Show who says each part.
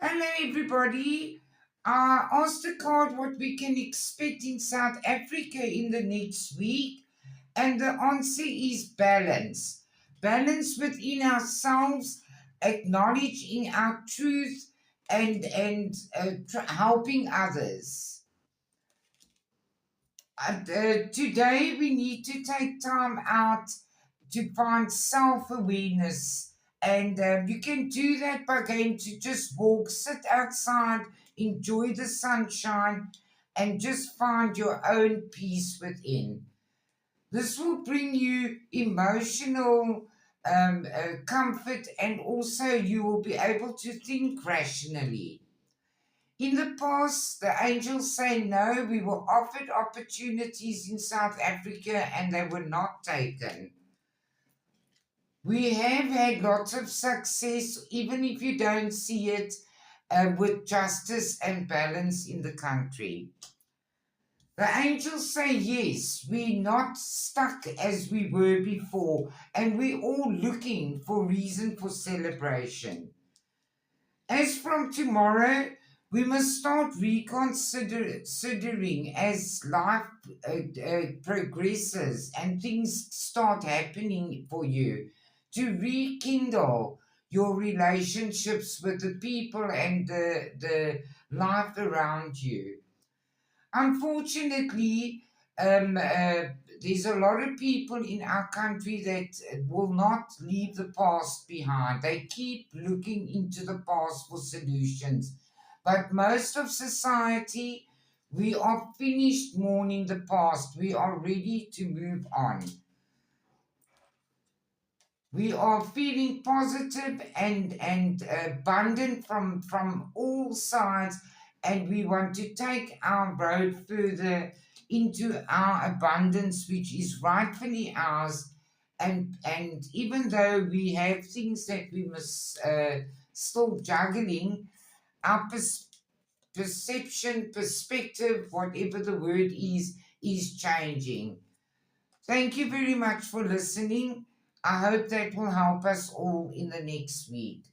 Speaker 1: Hello, everybody. Asked the card what we can expect in South Africa in the next week, and the answer is balance. Balance within ourselves, acknowledging our truth, and helping others. Today, we need to take time out to find self awareness. And you can do that by going to just walk, sit outside, enjoy the sunshine, and just find your own peace within. This will bring you emotional comfort, and also you will be able to think rationally. In the past, the angels say no, we were offered opportunities in South Africa and they were not taken. We have had lots of success, even if you don't see it, with justice and balance in the country. The angels say yes, we're not stuck as we were before, and we're all looking for reason for celebration. As from tomorrow, we must start reconsidering as life progresses and things start happening for you to rekindle your relationships with the people and the life around you. Unfortunately, there's a lot of people in our country that will not leave the past behind. They keep looking into the past for solutions. But most of society, we are finished mourning the past. We are ready to move on. We are feeling positive and abundant from all sides, and we want to take our road further into our abundance, which is rightfully ours. And even though we have things that we must still juggling, our perception, perspective, whatever the word is changing. Thank you very much for listening. I hope that will help us all in the next week.